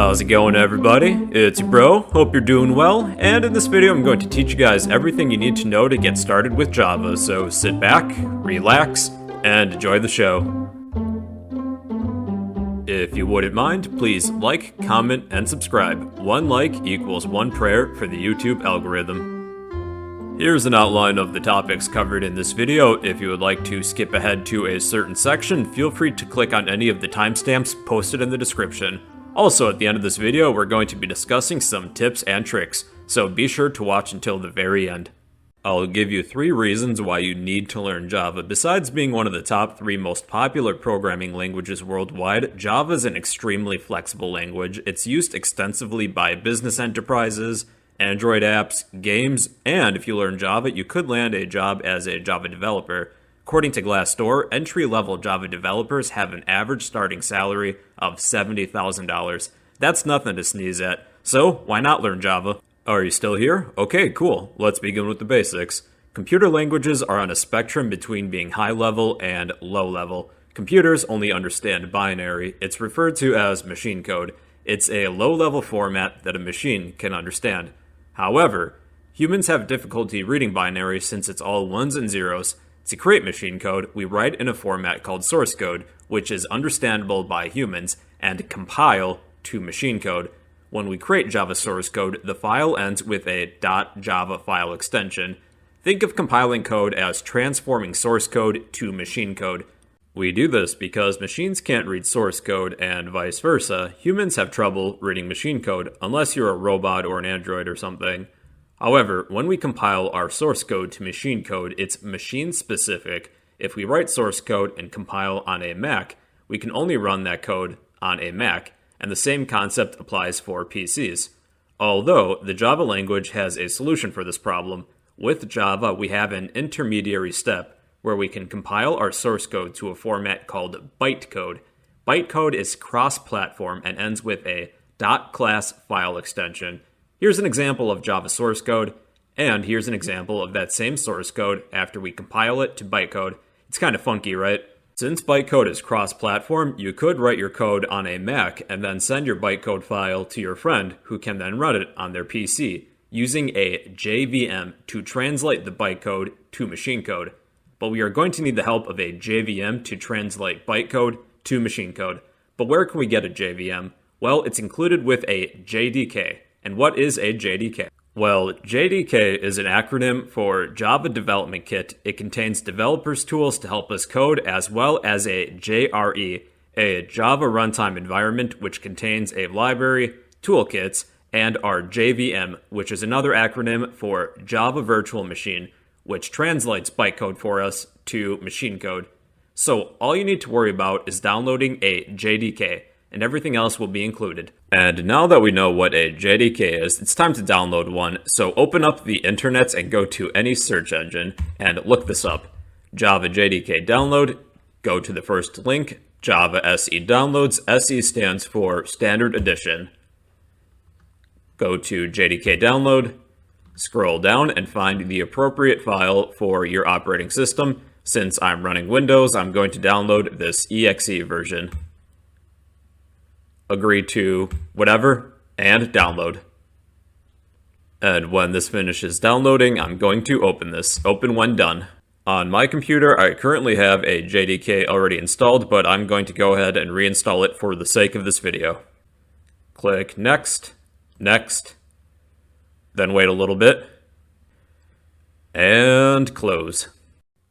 How's it going, everybody? It's your bro, hope you're doing well, and in this video I'm going to teach you guys everything you need to know to get started with Java, so sit back, relax, and enjoy the show. If you wouldn't mind, please like, comment, and subscribe. One like equals one prayer for the YouTube algorithm. Here's an outline of the topics covered in this video. If you would like to skip ahead to a certain section, feel free to click on any of the timestamps posted in the description. Also, at the end of this video, we're going to be discussing some tips and tricks, so be sure to watch until the very end. I'll give you 3 reasons why you need to learn Java. Besides being one of the top 3 most popular programming languages worldwide, Java is an extremely flexible language. It's used extensively by business enterprises, Android apps, games, and if you learn Java, you could land a job as a Java developer. According to Glassdoor, entry-level Java developers have an average starting salary of $70,000. That's nothing to sneeze at, so why not learn Java? Are you still here? Okay, cool. Let's begin with the basics. Computer languages are on a spectrum between being high-level and low-level. Computers only understand binary. It's referred to as machine code. It's a low-level format that a machine can understand. However, humans have difficulty reading binary since it's all ones and zeros. To create machine code, we write in a format called source code, which is understandable by humans, and compile to machine code. When we create Java source code, the file ends with a .java file extension. Think of compiling code as transforming source code to machine code. We do this because machines can't read source code and vice versa. Humans have trouble reading machine code, unless you're a robot or an android or something. However, when we compile our source code to machine code, it's machine-specific. If we write source code and compile on a Mac, we can only run that code on a Mac, and the same concept applies for PCs. Although, the Java language has a solution for this problem. With Java, we have an intermediary step where we can compile our source code to a format called bytecode. Bytecode is cross-platform and ends with a .class file extension. Here's an example of Java source code, and here's an example of that same source code after we compile it to bytecode. It's kind of funky, right? Since bytecode is cross-platform, you could write your code on a Mac and then send your bytecode file to your friend who can then run it on their PC, using a JVM to translate the bytecode to machine code. But we are going to need the help of a JVM to translate bytecode to machine code. But where can we get a JVM? Well, it's included with a JDK. And what is a JDK? Well, JDK is an acronym for Java Development Kit. It contains developers' tools to help us code, as well as a JRE, a Java Runtime Environment, which contains a library, toolkits, and our JVM, which is another acronym for Java Virtual Machine, which translates bytecode for us to machine code. So all you need to worry about is downloading a JDK, and everything else will be included. And now that we know what a JDK is, it's time to download one. So open up the internet and go to any search engine and look this up. Java JDK download, go to the first link, Java SE downloads. SE stands for Standard Edition. Go to JDK download, scroll down and find the appropriate file for your operating system. Since I'm running Windows, I'm going to download this exe version. Agree to whatever, and download. And when this finishes downloading, I'm going to open this. Open when done. On my computer, I currently have a JDK already installed, but I'm going to go ahead and reinstall it for the sake of this video. Click Next, Next, then wait a little bit, and close.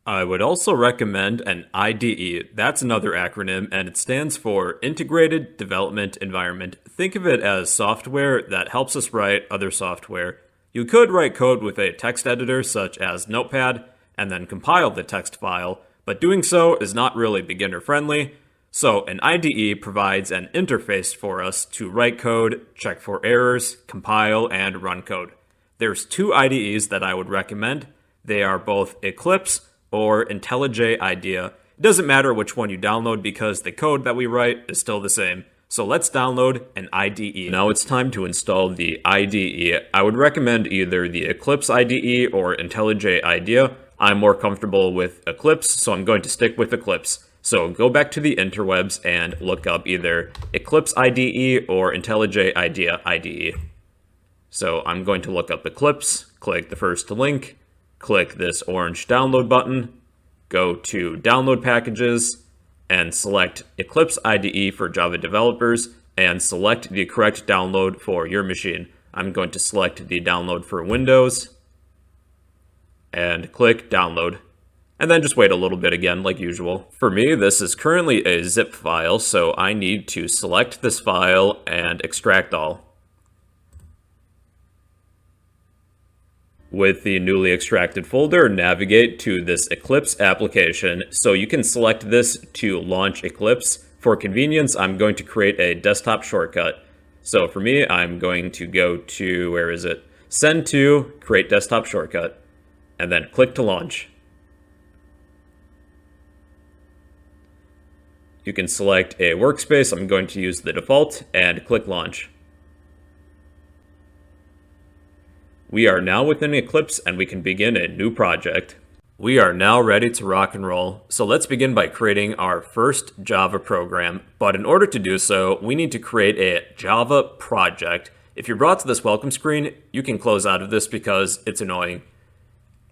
I would also recommend an IDE. That's another acronym, and it stands for Integrated Development Environment. Think of it as software that helps us write other software. You could write code with a text editor such as Notepad, and then compile the text file, but doing so is not really beginner-friendly. So an IDE provides an interface for us to write code, check for errors, compile, and run code. There's 2 IDEs that I would recommend. They are both Eclipse or IntelliJ IDEA. It doesn't matter which one you download because the code that we write is still the same. So let's download an IDE. Now it's time to install the IDE. I would recommend either the Eclipse IDE or IntelliJ IDEA. I'm more comfortable with Eclipse, so I'm going to stick with Eclipse. So go back to the interwebs and look up either Eclipse IDE or IntelliJ IDEA IDE. So I'm going to look up Eclipse, click the first link, click this orange download button, go to download packages, and select Eclipse IDE for Java developers, and select the correct download for your machine. I'm going to select the download for Windows, and click download. And then just wait a little bit again, like usual. For me, this is currently a zip file, so I need to select this file and extract all. With the newly extracted folder, navigate to this Eclipse application. So you can select this to launch Eclipse. For convenience, I'm going to create a desktop shortcut. So for me, I'm going to go to, where is it? Send to, create desktop shortcut, and then click to launch. You can select a workspace. I'm going to use the default and click launch. We are now within Eclipse and we can begin a new project. We are now ready to rock and roll. So let's begin by creating our first Java program. But in order to do so, we need to create a Java project. If you're brought to this welcome screen, you can close out of this because it's annoying.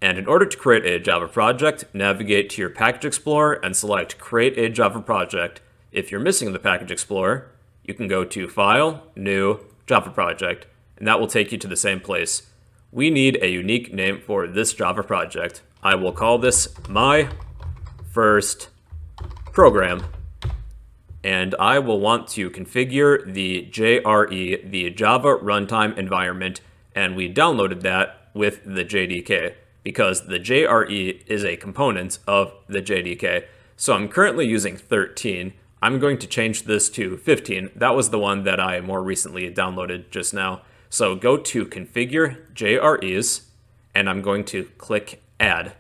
And in order to create a Java project, navigate to your Package Explorer and select Create a Java Project. If you're missing the Package Explorer, you can go to File, New, Java Project, and that will take you to the same place. We need a unique name for this Java project. I will call this My First Program, and I will want to configure the JRE, the Java Runtime Environment, and we downloaded that with the JDK, because the JRE is a component of the JDK. So I'm currently using 13. I'm going to change this to 15. That was the one that I more recently downloaded just now. So go to Configure JREs, and I'm going to click Add.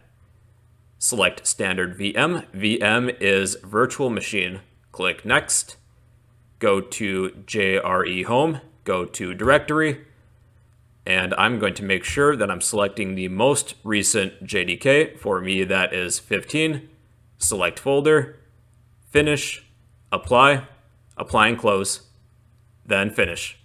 Select Standard VM. VM is Virtual Machine. Click Next. Go to JRE Home. Go to Directory. And I'm going to make sure that I'm selecting the most recent JDK. For me, that is 15. Select Folder, Finish, Apply, Apply and Close, then Finish.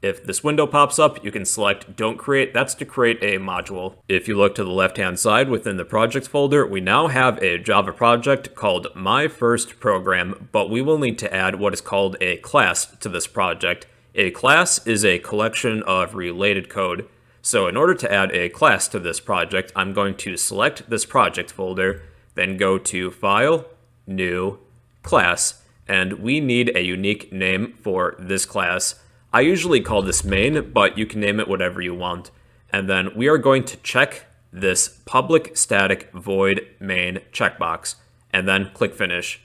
If this window pops up, you can select Don't Create. That's to create a module. If you look to the left-hand side within the projects folder, we now have a Java project called My First Program, but we will need to add what is called a class to this project. A class is a collection of related code. So in order to add a class to this project, I'm going to select this project folder, then go to File, New, Class, and we need a unique name for this class. I usually call this main, but you can name it whatever you want. And then we are going to check this public static void main checkbox, and then click Finish.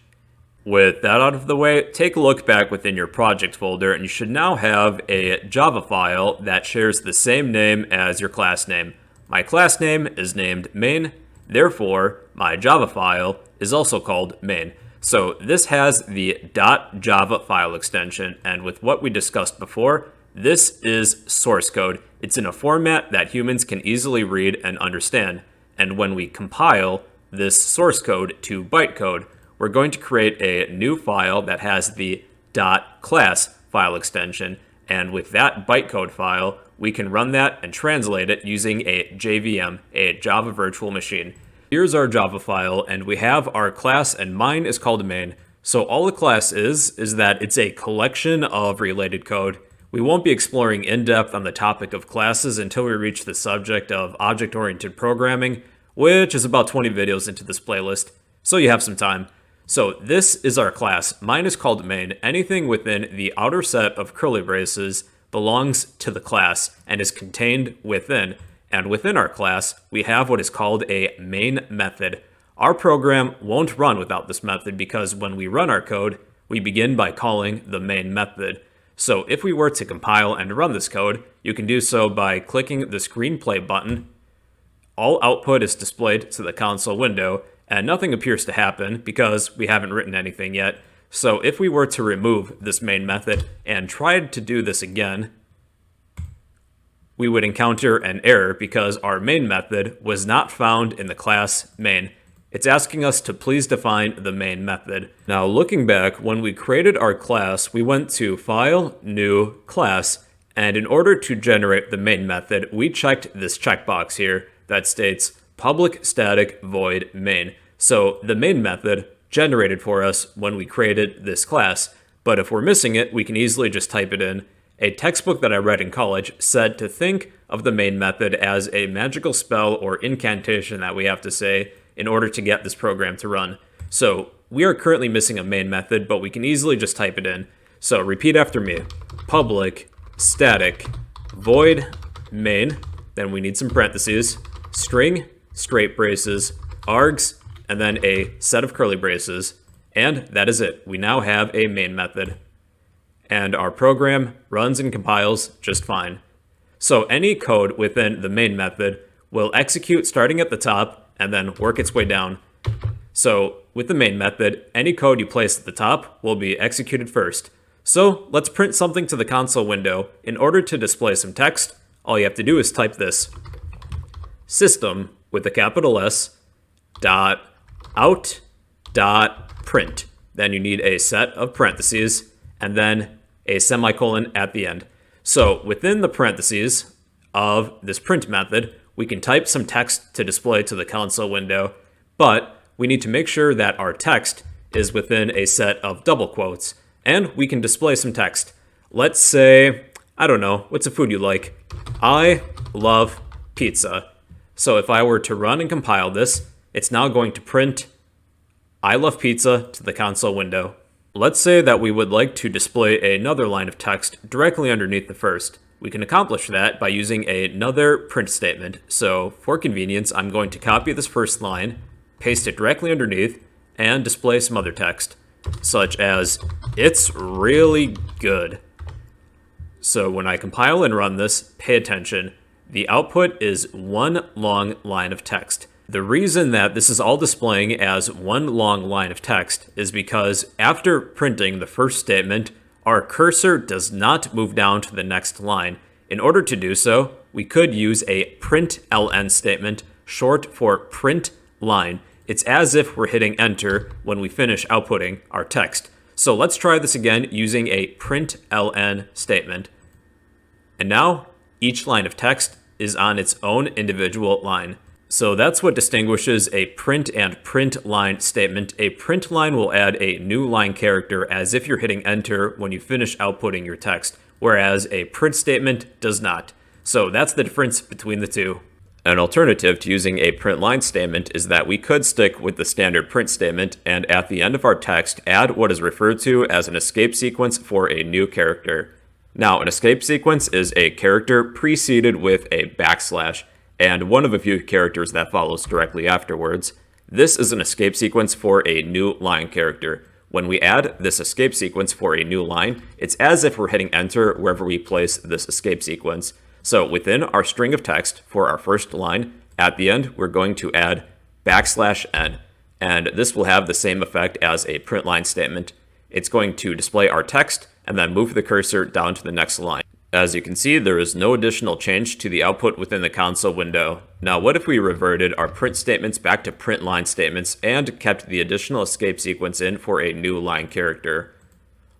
With that out of the way, take a look back within your project folder, and you should now have a Java file that shares the same name as your class name. My class name is named main, therefore my Java file is also called main. So this has the .java file extension, and with what we discussed before, this is source code. It's in a format that humans can easily read and understand. And when we compile this source code to bytecode, we're going to create a new file that has the .class file extension. And with that bytecode file, we can run that and translate it using a JVM, a Java Virtual Machine. Here's our Java file, and we have our class, and mine is called main. So all the class is that it's a collection of related code. We won't be exploring in depth on the topic of classes until we reach the subject of object-oriented programming, which is about 20 videos into this playlist, so you have some time. So this is our class. Mine is called main. Anything within the outer set of curly braces belongs to the class and is contained within. And within our class, we have what is called a main method. Our program won't run without this method because when we run our code, we begin by calling the main method. So if we were to compile and run this code, you can do so by clicking the screenplay button. All output is displayed to the console window, and nothing appears to happen because we haven't written anything yet. So if we were to remove this main method and tried to do this again, we would encounter an error because our main method was not found in the class main. It's asking us to please define the main method. Now, looking back, when we created our class, we went to File, New, Class, and in order to generate the main method, we checked this checkbox here that states public static void main. So the main method generated for us when we created this class, but if we're missing it, we can easily just type it in. A textbook that I read in college said to think of the main method as a magical spell or incantation that we have to say in order to get this program to run. So we are currently missing a main method, but we can easily just type it in. So repeat after me. Public static void main, then we need some parentheses, string, straight braces, args, and then a set of curly braces, and that is it. We now have a main method. And our program runs and compiles just fine. So any code within the main method will execute starting at the top and then work its way down. So with the main method, any code you place at the top will be executed first. So let's print something to the console window. In order to display some text, all you have to do is type this. System with a capital S dot out dot print. Then you need a set of parentheses and then a semicolon at the end. So within the parentheses of this print method, we can type some text to display to the console window, but we need to make sure that our text is within a set of double quotes, and we can display some text. Let's say, I don't know, what's a food you like? I love pizza. So if I were to run and compile this, it's now going to print I love pizza to the console window. Let's say that we would like to display another line of text directly underneath the first. We can accomplish that by using another print statement. So for convenience, I'm going to copy this first line, paste it directly underneath, and display some other text, such as, it's really good. So when I compile and run this, pay attention. The output is one long line of text. The reason that this is all displaying as one long line of text is because after printing the first statement, our cursor does not move down to the next line. In order to do so, we could use a println statement, short for print line. It's as if we're hitting enter when we finish outputting our text. So let's try this again using a println statement. And now each line of text is on its own individual line. So that's what distinguishes a print and print line statement. A print line will add a new line character as if you're hitting enter when you finish outputting your text, whereas a print statement does not. So that's the difference between the two. An alternative to using a print line statement is that we could stick with the standard print statement and at the end of our text add what is referred to as an escape sequence for a new character. Now, an escape sequence is a character preceded with a backslash, and one of a few characters that follows directly afterwards. This is an escape sequence for a new line character. When we add this escape sequence for a new line, it's as if we're hitting enter wherever we place this escape sequence. So within our string of text for our first line, at the end, we're going to add \n, and this will have the same effect as a print line statement. It's going to display our text and then move the cursor down to the next line. As you can see, there is no additional change to the output within the console window. Now, what if we reverted our print statements back to print line statements and kept the additional escape sequence in for a new line character?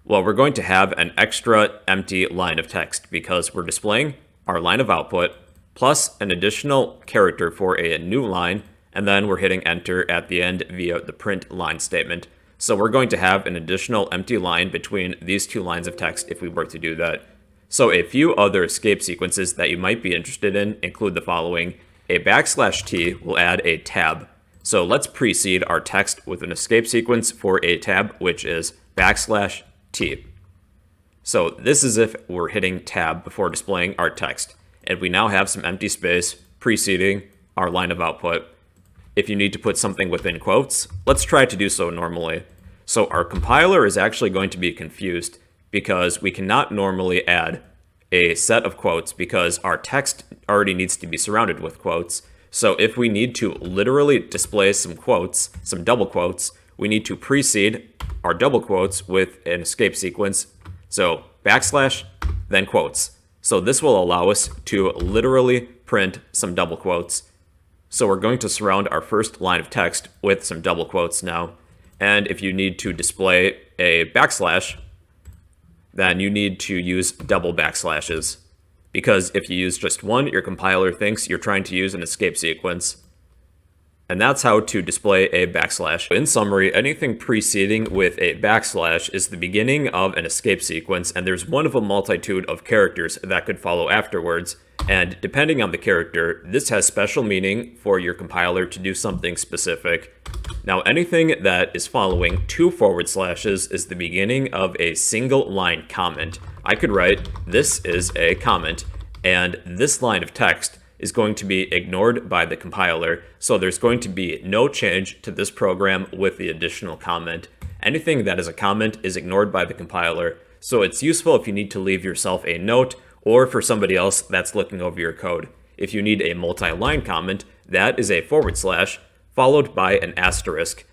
Well, we're going to have an extra empty line of text because we're displaying our line of output plus an additional character for a new line, and then we're hitting enter at the end via the print line statement. So we're going to have an additional empty line between these two lines of text if we were to do that. So a few other escape sequences that you might be interested in include the following. A \t will add a tab. So let's precede our text with an escape sequence for a tab, which is \t. So this is if we're hitting tab before displaying our text. And we now have some empty space preceding our line of output. If you need to put something within quotes, let's try to do so normally. So our compiler is actually going to be confused because we cannot normally add a set of quotes because our text already needs to be surrounded with quotes. So if we need to literally display some quotes, some double quotes, we need to precede our double quotes with an escape sequence. So \, then quotes. So this will allow us to literally print some double quotes. So we're going to surround our first line of text with some double quotes now. And if you need to display a backslash, then you need to use double backslashes. Because if you use just one, your compiler thinks you're trying to use an escape sequence. And that's how to display a backslash. In summary, anything preceding with a backslash is the beginning of an escape sequence, and there's one of a multitude of characters that could follow afterwards. And depending on the character, this has special meaning for your compiler to do something specific. Now, anything that is following 2 forward slashes is the beginning of a single line comment. I could write, "This is a comment," and this line of text is going to be ignored by the compiler, so there's going to be no change to this program with the additional comment. Anything that is a comment is ignored by the compiler, so it's useful if you need to leave yourself a note or for somebody else that's looking over your code. If you need a multi-line comment, that is a forward slash followed by an asterisk.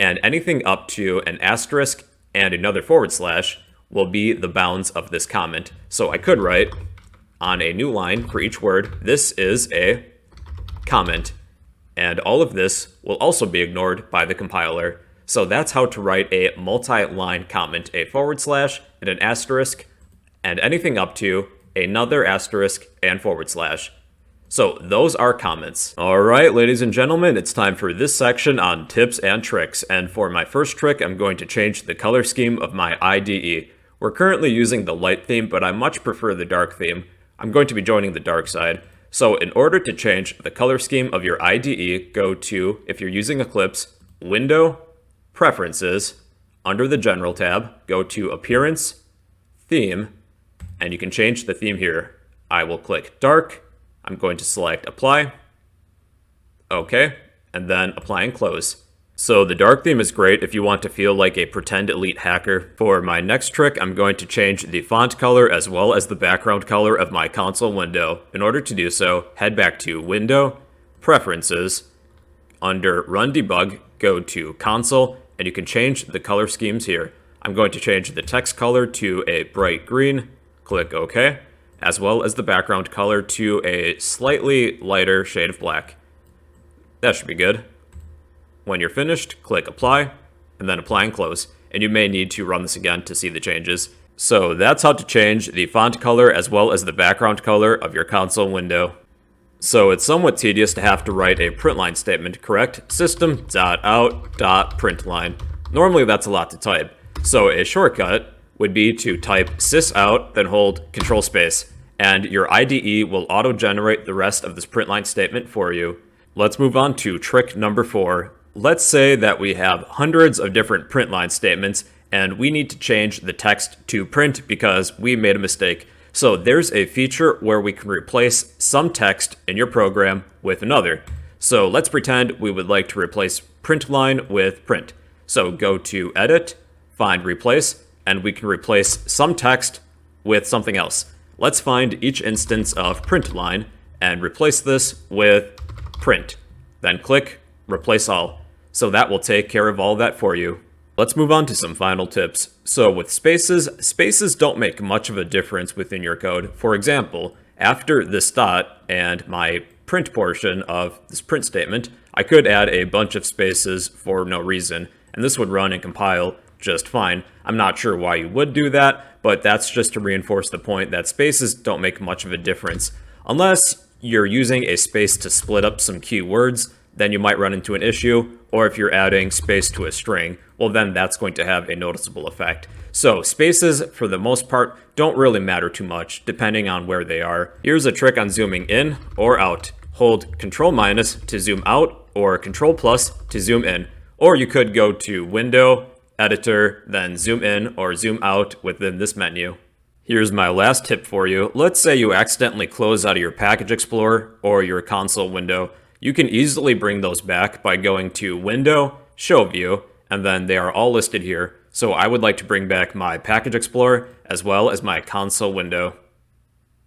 And anything up to an asterisk and another forward slash will be the bounds of this comment. So I could write, on a new line for each word, "This is a comment," and all of this will also be ignored by the compiler. So that's how to write a multi-line comment, a forward slash and an asterisk, and anything up to another asterisk and forward slash. So those are comments. All right, ladies and gentlemen, it's time for this section on tips and tricks. And for my first trick, I'm going to change the color scheme of my IDE. We're currently using the light theme, but I much prefer the dark theme. I'm going to be joining the dark side. So in order to change the color scheme of your IDE, go to, if you're using Eclipse, Window, Preferences, under the General tab, go to Appearance, Theme, and you can change the theme here. I will click Dark, I'm going to select Apply, OK, and then Apply and Close. So the dark theme is great if you want to feel like a pretend elite hacker. For my next trick, I'm going to change the font color as well as the background color of my console window. In order to do so, head back to Window, Preferences, under Run Debug, go to Console, and you can change the color schemes here. I'm going to change the text color to a bright green, click OK, as well as the background color to a slightly lighter shade of black. That should be good. When you're finished, click Apply, and then Apply and Close, and you may need to run this again to see the changes. So that's how to change the font color as well as the background color of your console window. So it's somewhat tedious to have to write a printline statement, correct? System.out.println. Normally that's a lot to type. So a shortcut would be to type sysout, then hold Control Space, and your IDE will auto-generate the rest of this printline statement for you. Let's move on to trick number 4. Let's say that we have hundreds of different printline statements and we need to change the text to print because we made a mistake. So there's a feature where we can replace some text in your program with another. So let's pretend we would like to replace println with print. So go to Edit, find Replace, and we can replace some text with something else. Let's find each instance of println and replace this with print. Then click Replace All. So that will take care of all that for you. Let's move on to some final tips. So with spaces, spaces don't make much of a difference within your code. For example, after this dot and my print portion of this print statement, I could add a bunch of spaces for no reason, and this would run and compile just fine. I'm not sure why you would do that, but that's just to reinforce the point that spaces don't make much of a difference. Unless you're using a space to split up some keywords, then you might run into an issue, or if you're adding space to a string, well then that's going to have a noticeable effect. So spaces, for the most part, don't really matter too much, depending on where they are. Here's a trick on zooming in or out. Hold Ctrl- to zoom out, or Ctrl+ to zoom in. Or you could go to Window, Editor, then zoom in or zoom out within this menu. Here's my last tip for you. Let's say you accidentally close out of your Package Explorer or your console window. You can easily bring those back by going to Window, Show View, and then they are all listed here. So I would like to bring back my Package Explorer as well as my console window.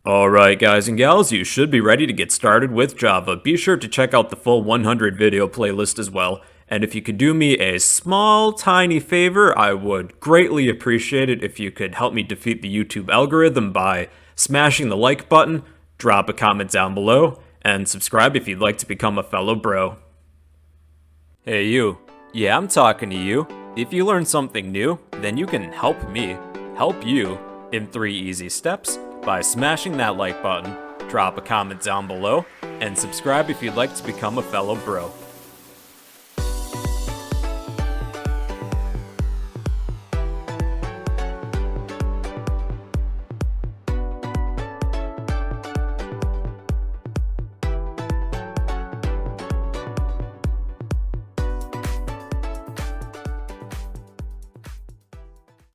Alright guys and gals, you should be ready to get started with Java. Be sure to check out the full 100 video playlist as well. And if you could do me a small, tiny favor, I would greatly appreciate it if you could help me defeat the YouTube algorithm by smashing the like button, drop a comment down below, and subscribe if you'd like to become a fellow bro. Hey you. Yeah, I'm talking to you. If you learn something new, then you can help me help you in 3 easy steps by smashing that like button, drop a comment down below, and subscribe if you'd like to become a fellow bro.